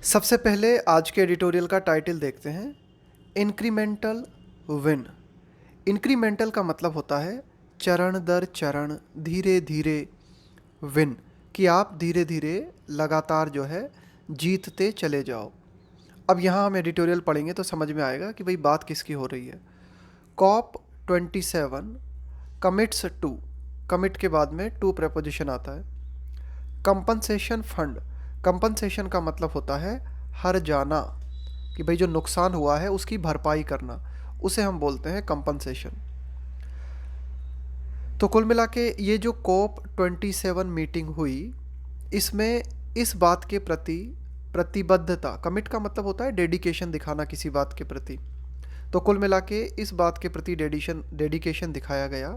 सबसे पहले आज के एडिटोरियल का टाइटल देखते हैं, इंक्रीमेंटल विन। इंक्रीमेंटल का मतलब होता है चरण दर चरण, धीरे धीरे विन, कि आप धीरे धीरे लगातार जो है जीतते चले जाओ। अब यहाँ हम एडिटोरियल पढ़ेंगे तो समझ में आएगा कि भाई बात किसकी हो रही है। कॉप 27 कमिट्स टू, कमिट के बाद में टू प्रेपोजिशन आता है। कंपनसेशन फंड, कंपनसेशन का मतलब होता है हर जाना, कि भाई जो नुकसान हुआ है उसकी भरपाई करना, उसे हम बोलते हैं कंपनसेशन। तो कुल मिला के ये जो कॉप 27 मीटिंग हुई, इसमें इस बात के प्रति प्रतिबद्धता, कमिट का मतलब होता है डेडिकेशन दिखाना किसी बात के प्रति, तो कुल मिला के इस बात के प्रति डेडिकेशन दिखाया गया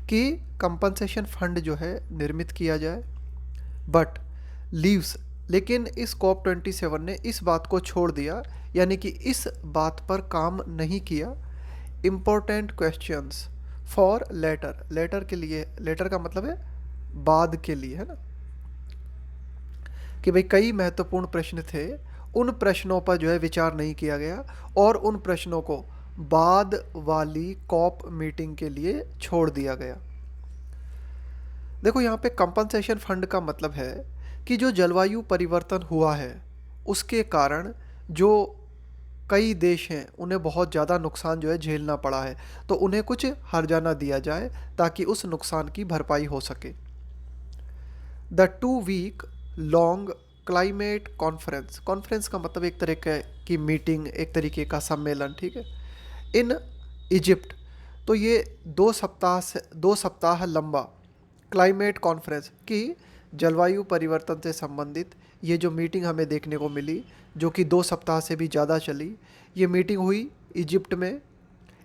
कि कंपनसेशन फंड जो है निर्मित किया जाए। बट लीव्स, लेकिन इस कॉप 27 ने इस बात को छोड़ दिया, यानी कि इस बात पर काम नहीं किया। Important questions for later, later के लिए, लेटर का मतलब है बाद के लिए, है ना, कि भाई कई महत्वपूर्ण प्रश्न थे, उन प्रश्नों पर जो है विचार नहीं किया गया और उन प्रश्नों को बाद वाली कॉप मीटिंग के लिए छोड़ दिया गया। देखो यहाँ पे कंपनसेशन फंड का मतलब है कि जो जलवायु परिवर्तन हुआ है उसके कारण जो कई देश हैं उन्हें बहुत ज़्यादा नुकसान जो है झेलना पड़ा है, तो उन्हें कुछ हर्जाना दिया जाए ताकि उस नुकसान की भरपाई हो सके। The 2 week long climate conference, conference का मतलब एक तरीके की मीटिंग, एक तरीके का सम्मेलन, ठीक है, इन इजिप्ट। तो ये 2 सप्ताह लंबा क्लाइमेट कॉन्फ्रेंस की जलवायु परिवर्तन से संबंधित ये जो मीटिंग हमें देखने को मिली, जो कि 2 सप्ताह से भी ज़्यादा चली, ये मीटिंग हुई इजिप्ट में।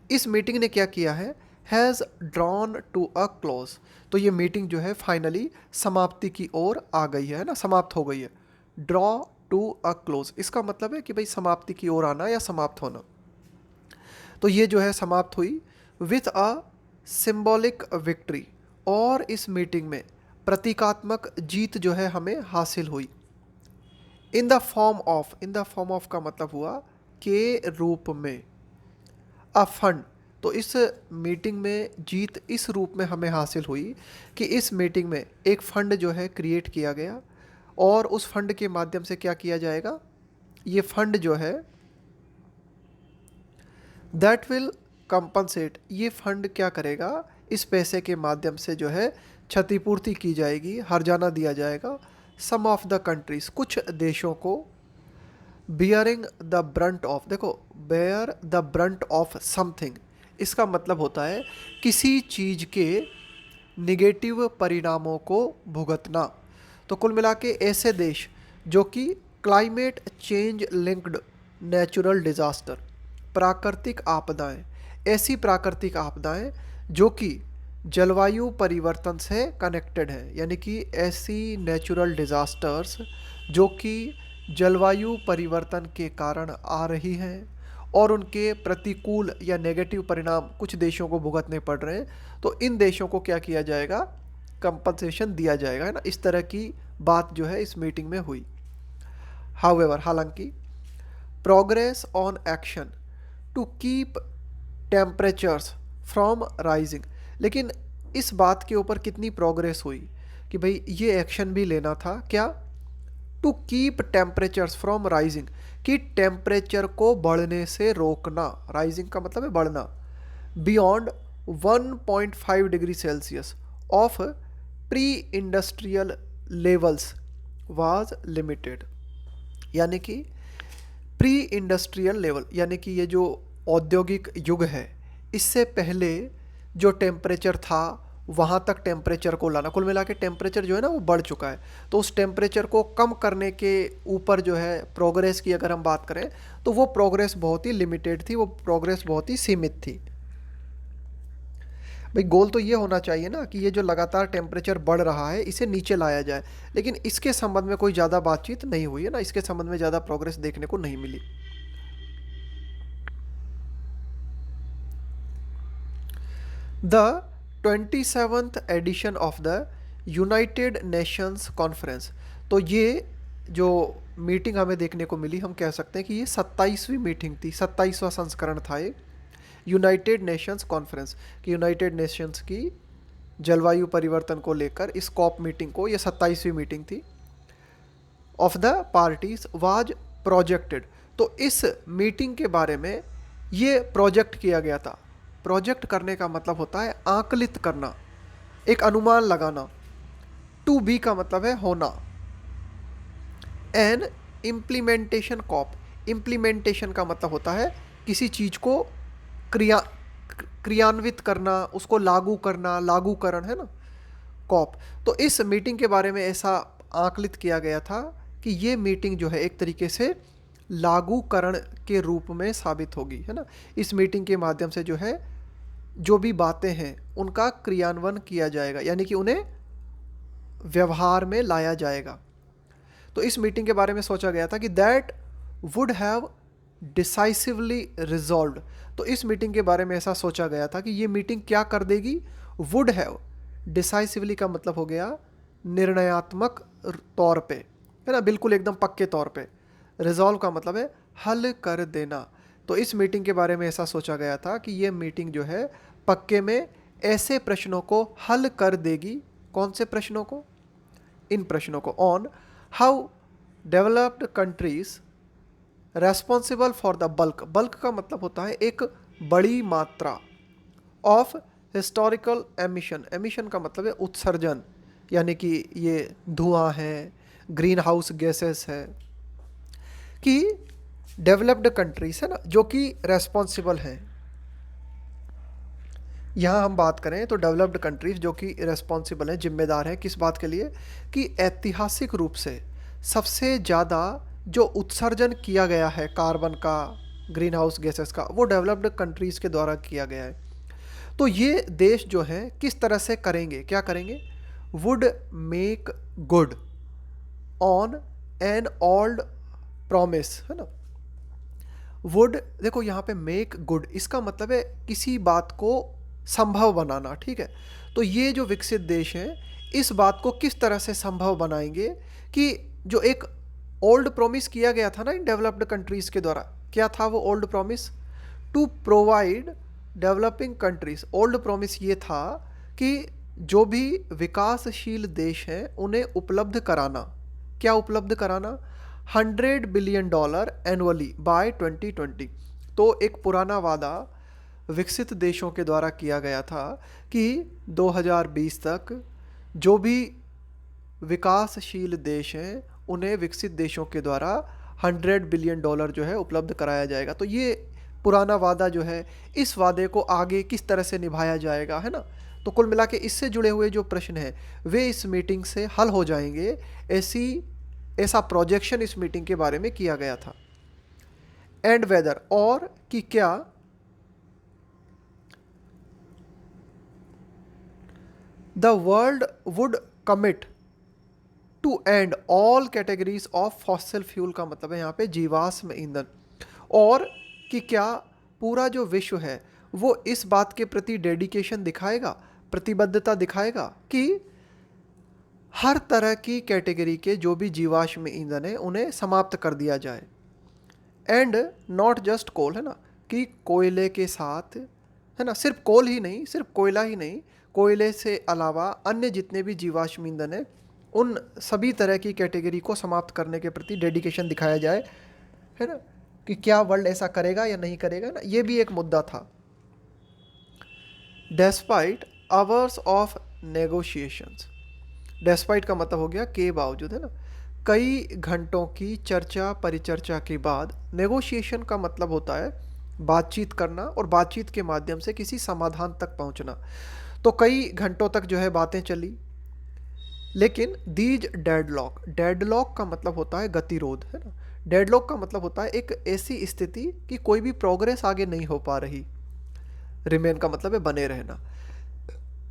इस मीटिंग ने क्या किया है, has drawn to a close, तो ये मीटिंग जो है फाइनली समाप्ति की ओर आ गई है ना, समाप्त हो गई है। ड्रॉ टू अ क्लोज, इसका मतलब है कि भाई समाप्ति की ओर आना या समाप्त होना। तो ये जो है समाप्त हुई विथ अ सिंबॉलिक विक्ट्री, और इस मीटिंग में प्रतीकात्मक जीत जो है हमें हासिल हुई। In the form of, in the form of का मतलब हुआ के रूप में, अ फंड, तो इस मीटिंग में जीत इस रूप में हमें हासिल हुई कि इस मीटिंग में एक फ़ंड जो है क्रिएट किया गया, और उस फंड के माध्यम से क्या किया जाएगा, ये फंड जो है दैट विल कंपनसेट, ये फंड क्या करेगा, इस पैसे के माध्यम से जो है क्षतिपूर्ति की जाएगी, हर्जाना दिया जाएगा सम ऑफ द कंट्रीज, कुछ देशों को, बियरिंग द ब्रंट ऑफ, देखो bear the brunt of something, इसका मतलब होता है किसी चीज़ के निगेटिव परिणामों को भुगतना। तो कुल मिला के ऐसे देश जो कि climate change linked natural disaster, प्राकृतिक आपदाएं, ऐसी प्राकृतिक आपदाएं जो कि जलवायु परिवर्तन से कनेक्टेड है, यानी कि ऐसी नेचुरल डिज़ास्टर्स जो कि जलवायु परिवर्तन के कारण आ रही हैं और उनके प्रतिकूल या नेगेटिव परिणाम कुछ देशों को भुगतने पड़ रहे हैं, तो इन देशों को क्या किया जाएगा, कंपनसेशन दिया जाएगा, है ना। इस तरह की बात जो है इस मीटिंग में हुई। हाउएवर, हालांकि progress on action to keep temperatures from rising, लेकिन इस बात के ऊपर कितनी प्रोग्रेस हुई कि भाई ये एक्शन भी लेना था, क्या, to keep temperatures from rising, कि टेम्परेचर को बढ़ने से रोकना, राइजिंग का मतलब है बढ़ना, beyond 1.5 degree Celsius of pre industrial levels was limited, यानी कि प्री इंडस्ट्रियल लेवल, यानी कि ये जो औद्योगिक युग है इससे पहले जो टेम्परेचर था वहाँ तक टेम्परेचर को लाना, कुल मिला के टेम्परेचर जो है ना वो बढ़ चुका है, तो उस टेम्परेचर को कम करने के ऊपर जो है प्रोग्रेस की अगर हम बात करें तो वो प्रोग्रेस बहुत ही लिमिटेड थी, वो प्रोग्रेस बहुत ही सीमित थी। भाई गोल तो ये होना चाहिए ना कि ये जो लगातार टेम्परेचर बढ़ रहा है इसे नीचे लाया जाए, लेकिन इसके संबंध में कोई ज़्यादा बातचीत नहीं हुई है ना, इसके संबंध में ज़्यादा प्रोग्रेस देखने को नहीं मिली। The 27th edition of the United Nations conference, तो ये जो मीटिंग हमें देखने को मिली, हम कह सकते हैं कि ये 27वीं मीटिंग थी, 27वां संस्करण था ये यूनाइटेड नेशंस कॉन्फ्रेंस कि यूनाइटेड नेशंस की जलवायु परिवर्तन को लेकर इस कॉप मीटिंग को, ये 27वीं मीटिंग थी। Of the parties was projected, तो इस मीटिंग के बारे में ये प्रोजेक्ट किया गया था। प्रोजेक्ट करने का मतलब होता है आकलित करना, एक अनुमान लगाना। टू बी का मतलब है होना। एन इम्प्लीमेंटेशन कॉप, इम्प्लीमेंटेशन का मतलब होता है किसी चीज़ को क्रियान्वित करना, उसको लागू करना, लागूकरण है ना, कॉप। तो इस मीटिंग के बारे में ऐसा आकलित किया गया था कि ये मीटिंग जो है एक तरीके से लागूकरण के रूप में साबित होगी, है ना। इस मीटिंग के माध्यम से जो है जो भी बातें हैं उनका क्रियान्वयन किया जाएगा, यानी कि उन्हें व्यवहार में लाया जाएगा। तो इस मीटिंग के बारे में सोचा गया था कि that would have decisively resolved, तो इस मीटिंग के बारे में ऐसा सोचा गया था कि ये मीटिंग क्या कर देगी। वुड हैव, डिसाइसिवली का मतलब हो गया निर्णयात्मक तौर पे, है ना, बिल्कुल एकदम पक्के तौर पे। रिजॉल्व का मतलब है हल कर देना। तो इस मीटिंग के बारे में ऐसा सोचा गया था कि ये मीटिंग जो है पक्के में ऐसे प्रश्नों को हल कर देगी। कौन से प्रश्नों को? इन प्रश्नों को। On how developed countries responsible for the bulk, bulk का मतलब होता है एक बड़ी मात्रा, ऑफ हिस्टोरिकल एमिशन, एमिशन का मतलब है उत्सर्जन, यानी कि ये धुआं है, ग्रीन हाउस गैसेस है, कि डेवलप्ड कंट्रीज है ना जो कि रेस्पॉन्सिबल हैं। यहाँ हम बात करें तो डेवलप्ड कंट्रीज जो कि रेस्पॉन्सिबल हैं, जिम्मेदार हैं किस बात के लिए, कि ऐतिहासिक रूप से सबसे ज़्यादा जो उत्सर्जन किया गया है कार्बन का, ग्रीन हाउस गैसेस का, वो डेवलप्ड कंट्रीज़ के द्वारा किया गया है। तो ये देश जो हैं किस तरह से करेंगे, क्या करेंगे? Would make good on an old promise, है ना। वुड, देखो यहाँ पे मेक गुड, इसका मतलब है किसी बात को संभव बनाना, ठीक है। तो ये जो विकसित देश हैं इस बात को किस तरह से संभव बनाएंगे कि जो एक ओल्ड प्रॉमिस किया गया था ना इन डेवलप्ड कंट्रीज़ के द्वारा, क्या था वो old promise? To provide developing countries, old promise ये था कि जो भी विकासशील देश हैं उन्हें उपलब्ध कराना, क्या उपलब्ध कराना? $100 बिलियन एनुअली बाय 2020। तो एक पुराना वादा विकसित देशों के द्वारा किया गया था कि 2020 तक जो भी विकासशील देश हैं उन्हें विकसित देशों के द्वारा $100 बिलियन जो है उपलब्ध कराया जाएगा। तो ये पुराना वादा जो है, इस वादे को आगे किस तरह से निभाया जाएगा, है ना। तो कुल मिला के इससे जुड़े हुए जो प्रश्न हैं वे इस मीटिंग से हल हो जाएंगे, ऐसा प्रोजेक्शन इस मीटिंग के बारे में किया गया था। एंड वेदर, और कि क्या the world would commit to end all categories of fossil fuel, का मतलब है यहाँ पे जीवाश्म ईंधन, और कि क्या पूरा जो विश्व है वो इस बात के प्रति डेडिकेशन दिखाएगा, प्रतिबद्धता दिखाएगा कि हर तरह की कैटेगरी के जो भी जीवाश्म ईंधन है उन्हें समाप्त कर दिया जाए। एंड नॉट जस्ट कोल, है ना, कि कोयले के साथ, है ना, सिर्फ कोल ही नहीं, सिर्फ कोयला ही नहीं, कोयले से अलावा अन्य जितने भी जीवाश्म ईंधन है उन सभी तरह की कैटेगरी को समाप्त करने के प्रति डेडिकेशन दिखाया जाए, है ना, कि क्या वर्ल्ड ऐसा करेगा या नहीं करेगा ना, ये भी एक मुद्दा था। Despite hours of negotiations, despite का मतलब हो गया के बावजूद, है ना, कई घंटों की चर्चा परिचर्चा के बाद, नेगोशिएशन का मतलब होता है बातचीत करना और बातचीत के माध्यम से किसी समाधान तक पहुंचना। तो कई घंटों तक जो है बातें चली, लेकिन दीज डेडलॉक, डेडलॉक का मतलब होता है गतिरोध, है ना। डेडलॉक का मतलब होता है एक ऐसी स्थिति कि कोई भी प्रोग्रेस आगे नहीं हो पा रही। रिमेन का मतलब है बने रहना,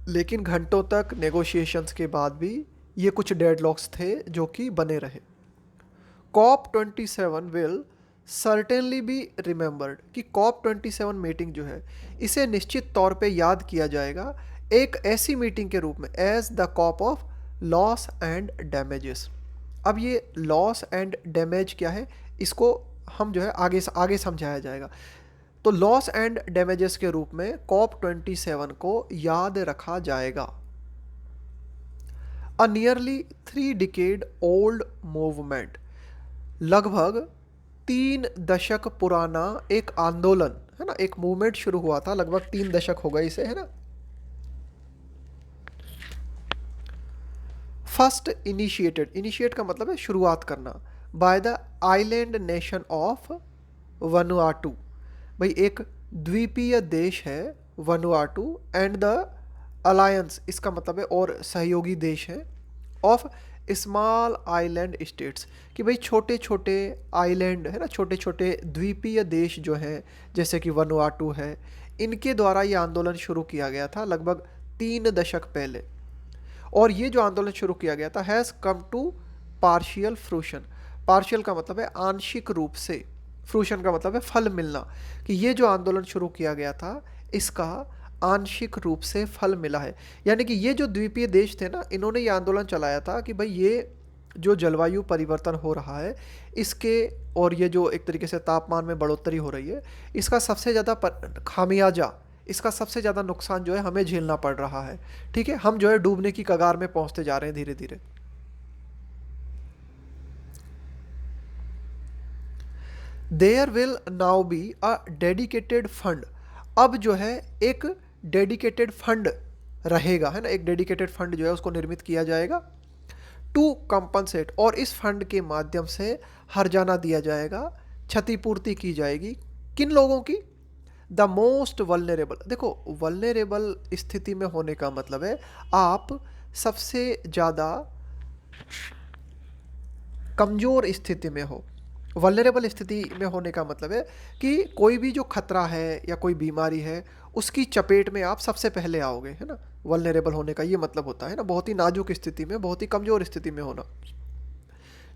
लेकिन घंटों तक नेगोशिएशंस के बाद भी ये कुछ डेडलॉक्स थे जो कि बने रहे। COP27 will certainly be remembered, कि COP27 मीटिंग जो है इसे निश्चित तौर पे याद किया जाएगा एक ऐसी मीटिंग के रूप में, as the COP of loss and damages, अब ये लॉस एंड डैमेज क्या है, इसको हम जो है आगे आगे समझाया जाएगा। तो लॉस एंड डैमेजेस के रूप में COP27 को याद रखा जाएगा। अ नियरली 3 डिकेड ओल्ड मूवमेंट, लगभग 3 दशक पुराना एक आंदोलन है ना, एक मूवमेंट शुरू हुआ था, लगभग 3 दशक हो गए इसे, है ना। फर्स्ट इनिशिएटेड, इनिशिएट का मतलब है शुरुआत करना, by the island nation of Vanuatu, भाई एक द्वीपीय देश है वनुआटू, एंड द अलायंस, इसका मतलब है और सहयोगी देश है, ऑफ स्मॉल आइलैंड स्टेट्स, कि भाई छोटे छोटे आइलैंड है ना, छोटे छोटे द्वीपीय देश जो हैं जैसे कि वनुआटू है, इनके द्वारा ये आंदोलन शुरू किया गया था लगभग 3 दशक पहले। और ये जो आंदोलन शुरू किया गया था has come to partial fruition, partial का मतलब है आंशिक रूप से, फ्रूशन का मतलब है फल मिलना, कि ये जो आंदोलन शुरू किया गया था इसका आंशिक रूप से फल मिला है। यानी कि ये जो द्वीपीय देश थे ना, इन्होंने ये आंदोलन चलाया था कि भाई ये जो जलवायु परिवर्तन हो रहा है इसके, और ये जो एक तरीके से तापमान में बढ़ोतरी हो रही है, इसका सबसे ज़्यादा खामियाजा, इसका सबसे ज़्यादा नुकसान जो है हमें झेलना पड़ रहा है। ठीक है, हम जो है डूबने की कगार में पहुंचते जा रहे हैं धीरे धीरे। There will now be a dedicated fund, अब जो है एक डेडिकेटेड फंड रहेगा, है ना, एक डेडिकेटेड फंड जो है उसको निर्मित किया जाएगा, टू कंपनसेट, और इस फंड के माध्यम से हर्जाना दिया जाएगा, क्षतिपूर्ति की जाएगी, किन लोगों की, द मोस्ट वल्नरेबल। देखो वल्नरेबल स्थिति में होने का मतलब है आप सबसे ज़्यादा कमज़ोर स्थिति में हो। वल्नरेबल स्थिति में होने का मतलब है कि कोई भी जो खतरा है या कोई बीमारी है उसकी चपेट में आप सबसे पहले आओगे, है ना। वल्नरेबल होने का ये मतलब होता है ना, बहुत ही नाजुक स्थिति में, बहुत ही कमज़ोर स्थिति में होना।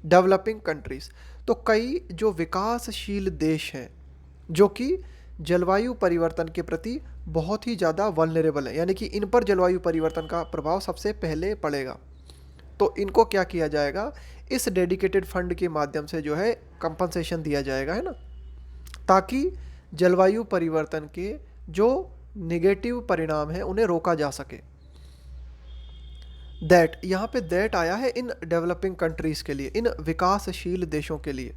डेवलपिंग कंट्रीज़, तो कई जो विकासशील देश हैं जो कि जलवायु परिवर्तन के प्रति बहुत ही ज़्यादा वल्नरेबल है, यानी कि इन पर जलवायु परिवर्तन का प्रभाव सबसे पहले पड़ेगा, तो इनको क्या किया जाएगा, इस डेडिकेटेड फंड के माध्यम से जो है कंपनसेशन दिया जाएगा, है ना, ताकि जलवायु परिवर्तन के जो निगेटिव परिणाम हैं उन्हें रोका जा सके। दैट, यहाँ पे दैट आया है इन डेवलपिंग कंट्रीज़ के लिए, इन विकासशील देशों के लिए,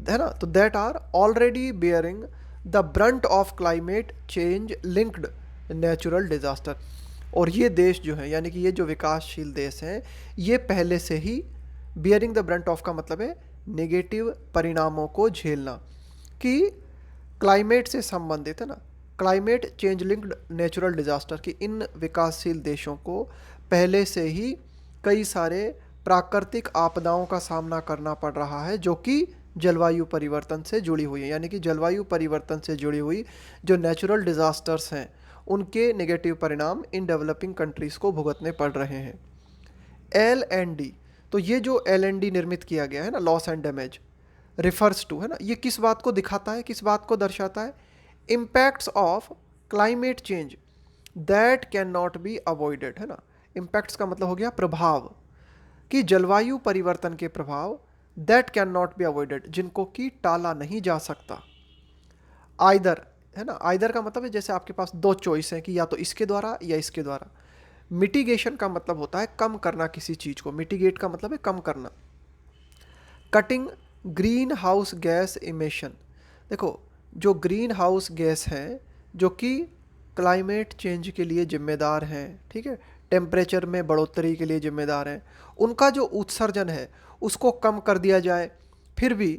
है ना। तो that are already bearing the brunt of climate change linked natural disaster, और ये देश जो है, यानी कि ये जो विकासशील देश हैं, ये पहले से ही बियरिंग द ब्रंट ऑफ का मतलब है नेगेटिव परिणामों को झेलना, कि क्लाइमेट से संबंधित, है ना, climate change linked natural disaster, की इन विकासशील देशों को पहले से ही कई सारे प्राकृतिक आपदाओं का सामना करना पड़ रहा है जो कि जलवायु परिवर्तन से जुड़ी हुई है, यानी कि जलवायु परिवर्तन से जुड़ी हुई जो नेचुरल डिज़ास्टर्स हैं उनके नेगेटिव परिणाम इन डेवलपिंग कंट्रीज़ को भुगतने पड़ रहे हैं। LND, तो ये जो LND निर्मित किया गया है ना, loss and damage, refers to, है ना, ये किस बात को दिखाता है, किस बात को दर्शाता है, impacts of climate change that can not be avoided, है ना। इम्पैक्ट्स का मतलब हो गया प्रभाव, कि जलवायु परिवर्तन के प्रभाव that can not be avoided, जिनको कि टाला नहीं जा सकता। आइदर, है ना, आइदर का मतलब है जैसे आपके पास दो चॉइस हैं कि या तो इसके द्वारा या इसके द्वारा। मिटिगेशन का मतलब होता है कम करना किसी चीज़ को, मिटिगेट का मतलब है कम करना। Cutting green house gas emission, देखो जो ग्रीन हाउस गैस हैं जो कि क्लाइमेट चेंज के लिए जिम्मेदार हैं, ठीक है, टेम्परेचर में बढ़ोतरी के लिए जिम्मेदार हैं, उनका जो उत्सर्जन है उसको कम कर दिया जाए। फिर भी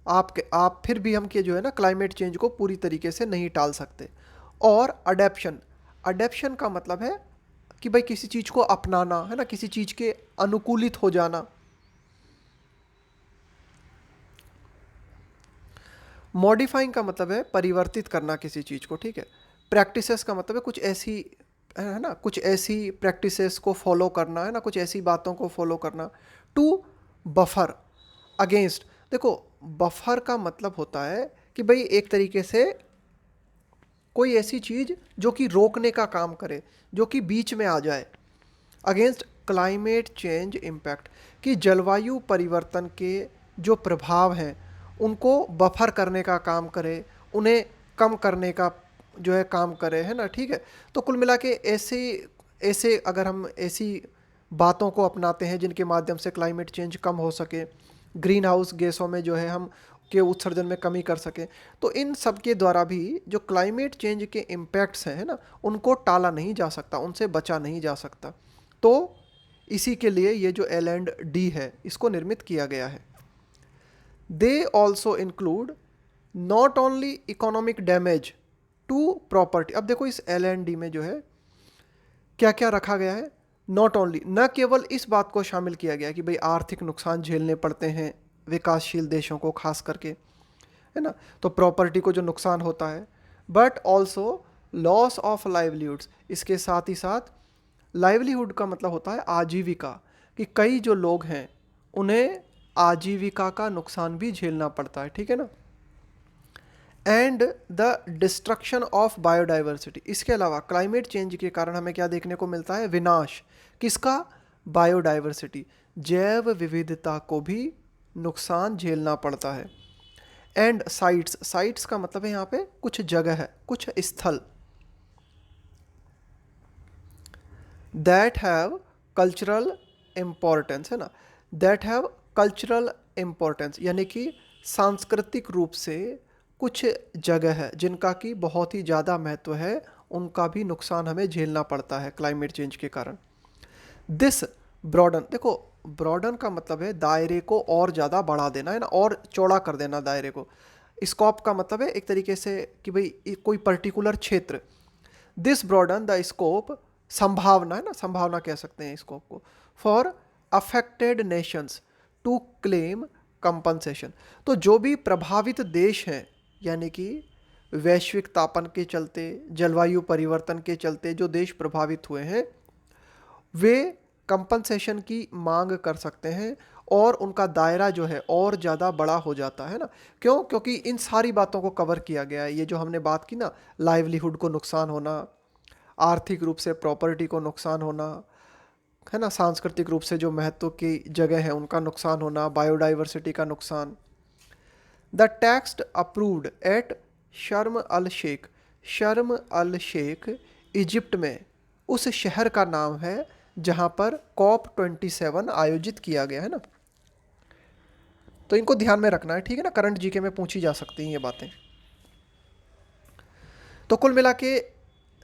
आप फिर भी हम के जो है ना क्लाइमेट चेंज को पूरी तरीके से नहीं टाल सकते। और अडेप्शन, अडेप्शन का मतलब है कि भाई किसी चीज़ को अपनाना, है ना, किसी चीज़ के अनुकूलित हो जाना। मॉडिफाइंग का मतलब है परिवर्तित करना किसी चीज़ को, ठीक है। प्रैक्टिसेस का मतलब है कुछ ऐसी, है ना, कुछ ऐसी प्रैक्टिसेस को फॉलो करना, है ना, कुछ ऐसी बातों को फॉलो करना। टू बफर अगेंस्ट, देखो बफर का मतलब होता है कि भाई एक तरीके से कोई ऐसी चीज़ जो कि रोकने का काम करे, जो कि बीच में आ जाए। अगेंस्ट क्लाइमेट चेंज इम्पैक्ट, कि जलवायु परिवर्तन के जो प्रभाव हैं उनको बफर करने का काम करे, उन्हें कम करने का जो है काम करे, है ना, ठीक है। तो कुल मिला के ऐसे ऐसे अगर हम ऐसी बातों को अपनाते हैं जिनके माध्यम से क्लाइमेट चेंज कम हो सके, ग्रीन हाउस गैसों में जो है हम के उत्सर्जन में कमी कर सकें, तो इन सब के द्वारा भी जो क्लाइमेट चेंज के इम्पैक्ट्स हैं, है ना, उनको टाला नहीं जा सकता, उनसे बचा नहीं जा सकता। तो इसी के लिए ये जो L&D है इसको निर्मित किया गया है। They also include not only economic damage to property. अब देखो इस L&D में जो है क्या क्या रखा गया है, नॉट ओनली, न केवल इस बात को शामिल किया गया कि भाई आर्थिक नुकसान झेलने पड़ते हैं विकासशील देशों को खास करके, है ना, तो प्रॉपर्टी को जो नुकसान होता है, but also loss of livelihoods, इसके साथ ही साथ लाइवलीहुड का मतलब होता है आजीविका, कि कई जो लोग हैं उन्हें आजीविका का नुकसान भी झेलना पड़ता है, ठीक है ना, and the destruction of biodiversity. इसके अलावा क्लाइमेट चेंज के कारण हमें क्या देखने को मिलता है, विनाश किसका, बायोडाइवर्सिटी, जैव विविधता को भी नुकसान झेलना पड़ता है। एंड साइट्स, साइट्स का मतलब है यहाँ पे कुछ जगह है, कुछ स्थल, दैट हैव कल्चरल इम्पोर्टेंस, है ना, दैट हैव कल्चरल इम्पोर्टेंस, यानी कि सांस्कृतिक रूप से कुछ जगह है जिनका कि बहुत ही ज़्यादा महत्व है, उनका भी नुकसान हमें झेलना पड़ता है क्लाइमेट चेंज के कारण। दिस ब्रॉडन, देखो ब्रॉडन का मतलब है दायरे को और ज़्यादा बढ़ा देना, है ना, और चौड़ा कर देना दायरे को। स्कोप का मतलब है एक तरीके से कि भाई कोई पर्टिकुलर क्षेत्र। दिस ब्रॉडन द स्कोप, संभावना, है ना, संभावना कह सकते हैं स्कोप को, for affected nations to claim compensation. तो जो भी प्रभावित देश हैं, यानी कि वैश्विक तापन के चलते, जलवायु परिवर्तन के चलते जो देश प्रभावित हुए हैं, वे कंपनसेशन की मांग कर सकते हैं और उनका दायरा जो है और ज़्यादा बड़ा हो जाता है ना। क्यों? क्योंकि इन सारी बातों को कवर किया गया है। ये जो हमने बात की ना, लाइवलीहुड को नुकसान होना, आर्थिक रूप से प्रॉपर्टी को नुकसान होना, है ना, सांस्कृतिक रूप से जो महत्व की जगह है उनका नुकसान होना, बायोडाइवर्सिटी का नुकसान। द टेक्स्ट अप्रूव्ड एट शर्म अल शेख, शर्म अल शेख इजिप्ट में उस शहर का नाम है जहां पर COP27 आयोजित किया गया है ना। तो इनको ध्यान में रखना है, ठीक है ना, करंट जीके में पूछी जा सकती हैं ये बातें। तो कुल मिला के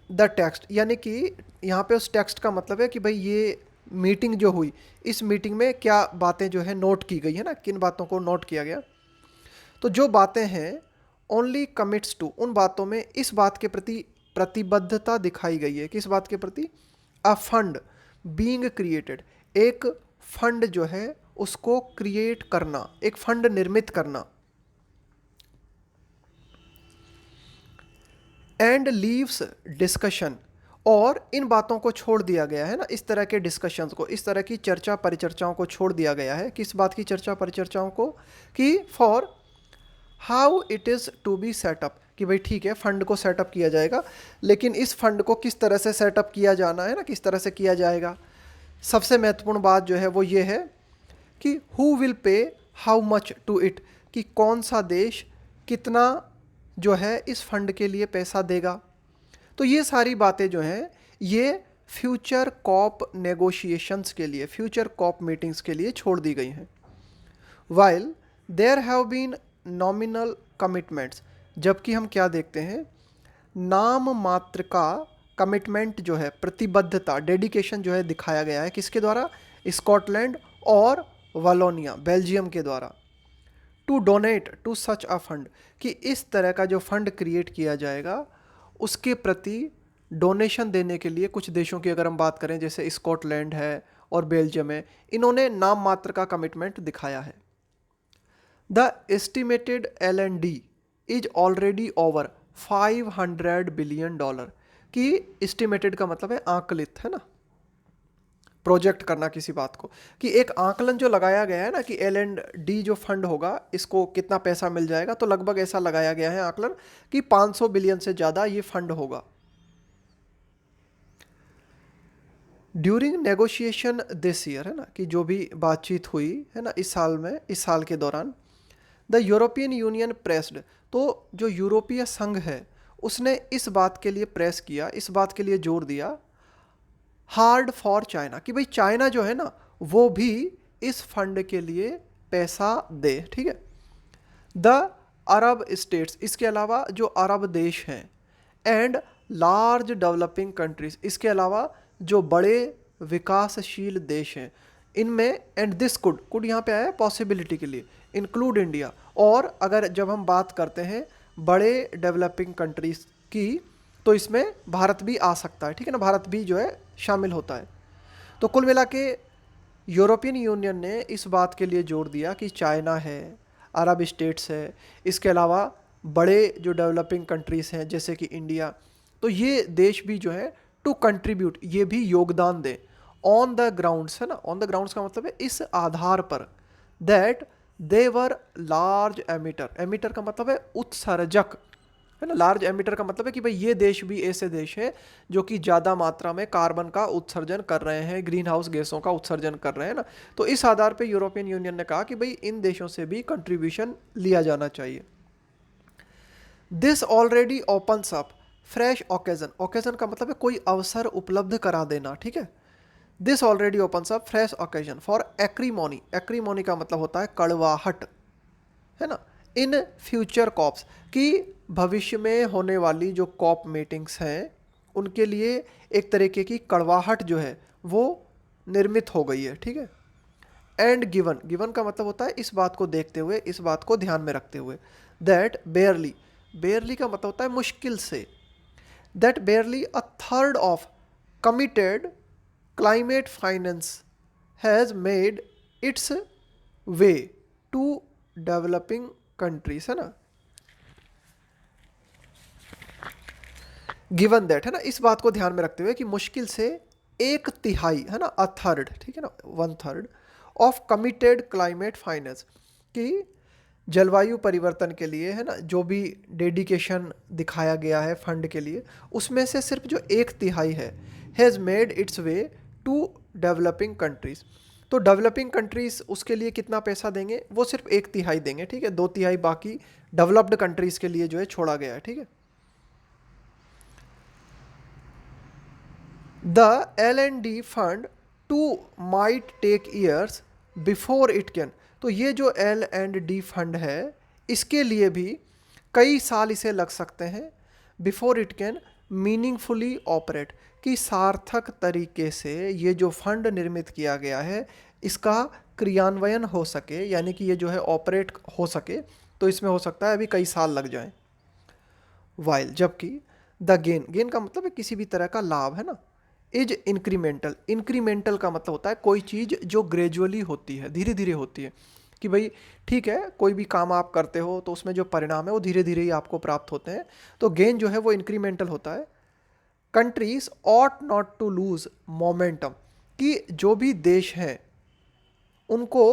द टेक्स्ट, यानी कि यहाँ पे उस टेक्स्ट का मतलब है कि भाई ये मीटिंग जो हुई, इस मीटिंग में क्या बातें जो है नोट की गई है ना, किन बातों को नोट किया गया। तो जो बातें हैं ओनली कमिट्स टू, उन बातों में इस बात के प्रति प्रतिबद्धता दिखाई गई है, किस बात के प्रति, अ फंड बीइंग क्रिएटेड, एक फंड जो है उसको क्रिएट करना, एक फंड निर्मित करना, एंड लीव्स डिस्कशन, और इन बातों को छोड़ दिया गया है ना, इस तरह के डिस्कशंस को, इस तरह की चर्चा परिचर्चाओं को छोड़ दिया गया है। किस बात की चर्चा परिचर्चाओं को, कि for how it is to be set up, कि भाई ठीक है फंड को सेटअप किया जाएगा, लेकिन इस फंड को किस तरह से सेटअप किया जाना है ना, किस तरह से किया जाएगा। सबसे महत्वपूर्ण बात जो है वो ये है कि who will pay how much to it, कि कौन सा देश कितना जो है इस फंड के लिए पैसा देगा। तो ये सारी बातें जो हैं ये फ्यूचर कॉप नेगोशिएशंस के लिए, फ्यूचर कॉप मीटिंग्स के लिए छोड़ दी गई हैं। While there have been nominal commitments, जबकि हम क्या देखते हैं, नाम मात्र का कमिटमेंट जो है, प्रतिबद्धता, डेडिकेशन जो है दिखाया गया है, किसके द्वारा, स्कॉटलैंड और वालोनिया बेल्जियम के द्वारा, to donate to such a fund, कि इस तरह का जो फंड क्रिएट किया जाएगा उसके प्रति डोनेशन देने के लिए कुछ देशों की अगर हम बात करें जैसे स्कॉटलैंड है और बेल्जियम है, इन्होंने नाम मात्र का कमिटमेंट दिखाया है। The estimated L&D is already over $500 billion, की एस्टिमेटेड का मतलब है आंकलित, है ना, प्रोजेक्ट करना किसी बात को, कि एक आंकलन जो लगाया गया है ना कि L&D जो फंड होगा इसको कितना पैसा मिल जाएगा, तो लगभग ऐसा लगाया गया है आंकलन कि 500 बिलियन से ज़्यादा ये फंड होगा। ड्यूरिंग नेगोशिएशन दिस ईयर, है ना, कि जो भी बातचीत हुई है ना इस साल में, इस साल के दौरान, द यूरोपियन यूनियन प्रेस्ड, तो जो यूरोपीय संघ है उसने इस बात के लिए प्रेस किया, इस बात के लिए जोर दिया, हार्ड फॉर चाइना, कि भाई चाइना जो है ना वो भी इस फंड के लिए पैसा दे, ठीक है। द अरब स्टेट्स, इसके अलावा जो अरब देश हैं, एंड लार्ज डेवलपिंग कंट्रीज, इसके अलावा जो बड़े विकासशील देश हैं, इनमें, एंड दिस कुड यहाँ पे आया है पॉसिबिलिटी के लिए, इंक्लूड इंडिया, और अगर जब हम बात करते हैं बड़े डेवलपिंग कंट्रीज की तो इसमें भारत भी आ सकता है, ठीक है ना, भारत भी जो है शामिल होता है। तो कुल मिला के यूरोपियन यूनियन ने इस बात के लिए जोर दिया कि चाइना है, अरब स्टेट्स है, इसके अलावा बड़े जो डेवलपिंग कंट्रीज़ हैं जैसे कि इंडिया, तो ये देश भी जो है टू कंट्रीब्यूट, ये भी योगदान दें, ऑन द ग्राउंड्स, है ना, ऑन द ग्राउंड्स का मतलब है इस आधार पर, that they were large emitter, emitter का मतलब है उत्सर्जक, है ना, लार्ज एमिटर का मतलब है कि भाई ये देश भी ऐसे देश है जो कि ज़्यादा मात्रा में कार्बन का उत्सर्जन कर रहे हैं, ग्रीन हाउस गैसों का उत्सर्जन कर रहे हैं ना। तो इस आधार पे यूरोपियन यूनियन ने कहा कि भाई इन देशों से भी कंट्रीब्यूशन लिया जाना चाहिए। This already opens up fresh occasion, occasion का मतलब है कोई अवसर उपलब्ध करा देना, ठीक है। This already opens up fresh occasion for acrimony, acrimony का मतलब होता है कड़वाहट, है ना, इन फ्यूचर कॉप्स, कि भविष्य में होने वाली जो कॉप मीटिंग्स हैं उनके लिए एक तरीके की कड़वाहट जो है वो निर्मित हो गई है, ठीक है। एंड गिवन, गिवन का मतलब होता है इस बात को देखते हुए, इस बात को ध्यान में रखते हुए, दैट बेयरली, बेयरली का मतलब होता है मुश्किल से, that barely a third of committed climate finance has made its way to developing countries, है ना। गिवन दैट, है ना, इस बात को ध्यान में रखते हुए कि मुश्किल से एक तिहाई, है ना, अ थर्ड, ठीक है ना, one third of committed climate finance, कि जलवायु परिवर्तन के लिए, है ना, जो भी डेडिकेशन दिखाया गया है फंड के लिए, उसमें से सिर्फ जो एक तिहाई है, has made its way to developing countries, तो डेवलपिंग कंट्रीज उसके लिए कितना पैसा देंगे, वो सिर्फ एक तिहाई देंगे, ठीक है, दो तिहाई बाकी डेवलप्ड कंट्रीज के लिए जो है छोड़ा गया है, ठीक है। The L&D fund too might take years before it can, तो ये जो L&D फंड है इसके लिए भी कई साल इसे लग सकते हैं, before it can meaningfully operate, कि सार्थक तरीके से ये जो फंड निर्मित किया गया है इसका क्रियान्वयन हो सके, यानी कि ये जो है ऑपरेट हो सके, तो इसमें हो सकता है अभी कई साल लग जाएं। वाइल, जबकि द गेन, गेन का मतलब है किसी भी तरह का लाभ, है ना, इज इंक्रीमेंटल, इंक्रीमेंटल का मतलब होता है कोई चीज़ जो ग्रेजुअली होती है, धीरे धीरे होती है, कि भाई ठीक है कोई भी काम आप करते हो तो उसमें जो परिणाम है वो धीरे धीरे ही आपको प्राप्त होते हैं, तो गेन जो है वो इंक्रीमेंटल होता है। Countries ought not to lose momentum, कि जो भी देश हैं उनको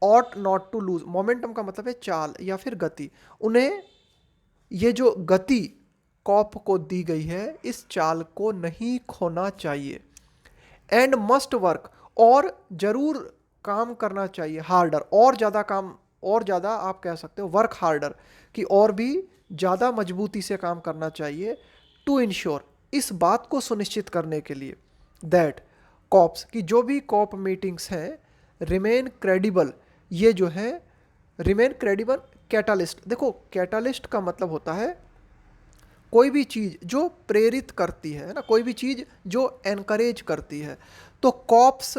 ought not to lose, momentum का मतलब है चाल या फिर गति, उन्हें ये जो गति कॉप को दी गई है इस चाल को नहीं खोना चाहिए। एंड मस्ट वर्क, और जरूर काम करना चाहिए, हार्डर, और ज़्यादा काम, और ज़्यादा आप कह सकते हो वर्क हार्डर, कि और भी ज़्यादा मजबूती से काम करना चाहिए, टू इंश्योर, इस बात को सुनिश्चित करने के लिए, दैट कॉप्स, कि जो भी कॉप मीटिंग्स हैं रिमेन क्रेडिबल, ये जो है रिमेन क्रेडिबल, कैटालिस्ट, देखो कैटालिस्ट का मतलब होता है कोई भी चीज़ जो प्रेरित करती है ना, कोई भी चीज़ जो एनकरेज करती है, तो कॉप्स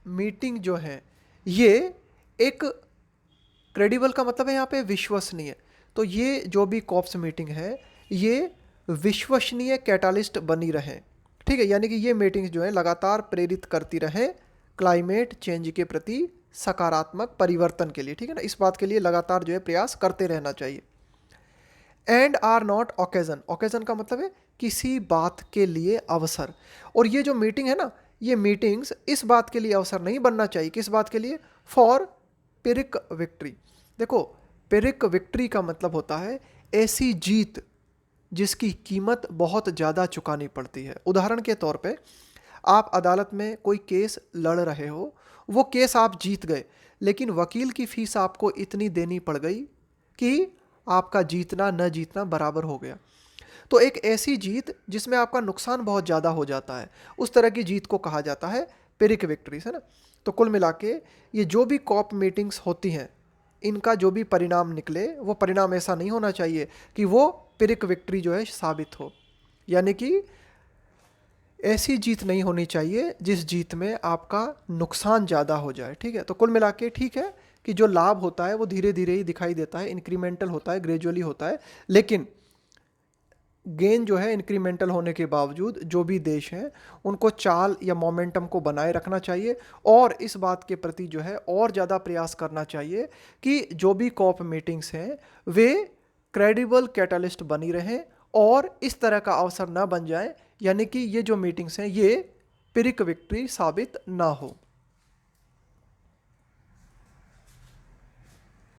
मीटिंग जो है ये एक, क्रेडिबल का मतलब है यहाँ पे विश्वसनीय, तो ये जो भी कॉप्स मीटिंग है ये विश्वसनीय कैटालिस्ट बनी रहे, ठीक है, यानी कि ये मीटिंग्स जो है लगातार प्रेरित करती रहे क्लाइमेट चेंज के प्रति सकारात्मक परिवर्तन के लिए, ठीक है ना, इस बात के लिए लगातार जो है प्रयास करते रहना चाहिए। And are not occasion, occasion का मतलब है किसी बात के लिए अवसर, और ये जो मीटिंग है ना ये मीटिंग्स इस बात के लिए अवसर नहीं बनना चाहिए, किस बात के लिए, फॉर पिरिक विक्ट्री, देखो पिरिक विक्ट्री का मतलब होता है ऐसी जीत जिसकी कीमत बहुत ज़्यादा चुकानी पड़ती है। उदाहरण के तौर पे आप अदालत में कोई केस लड़ रहे हो, वो केस आप जीत गए, लेकिन वकील की फीस आपको इतनी देनी पड़ गई कि आपका जीतना न जीतना बराबर हो गया। तो एक ऐसी जीत जिसमें आपका नुकसान बहुत ज़्यादा हो जाता है, उस तरह की जीत को कहा जाता है पिरिक विक्ट्रीज, है ना। तो कुल मिला के ये जो भी कॉप मीटिंग्स होती हैं, इनका जो भी परिणाम निकले, वो परिणाम ऐसा नहीं होना चाहिए कि वो पिरिक विक्ट्री जो है साबित हो, यानी कि ऐसी जीत नहीं होनी चाहिए जिस जीत में आपका नुकसान ज़्यादा हो जाए। ठीक है, तो कुल मिला के ठीक है कि जो लाभ होता है वो धीरे धीरे ही दिखाई देता है, इंक्रीमेंटल होता है, ग्रेजुअली होता है, लेकिन गेन जो है इंक्रीमेंटल होने के बावजूद जो भी देश हैं उनको चाल या मोमेंटम को बनाए रखना चाहिए और इस बात के प्रति जो है और ज़्यादा प्रयास करना चाहिए कि जो भी कॉप मीटिंग्स हैं वे क्रेडिबल कैटलिस्ट बनी रहें और इस तरह का अवसर ना बन जाए, यानी कि ये जो मीटिंग्स हैं ये पिरिक विक्ट्री साबित ना हो।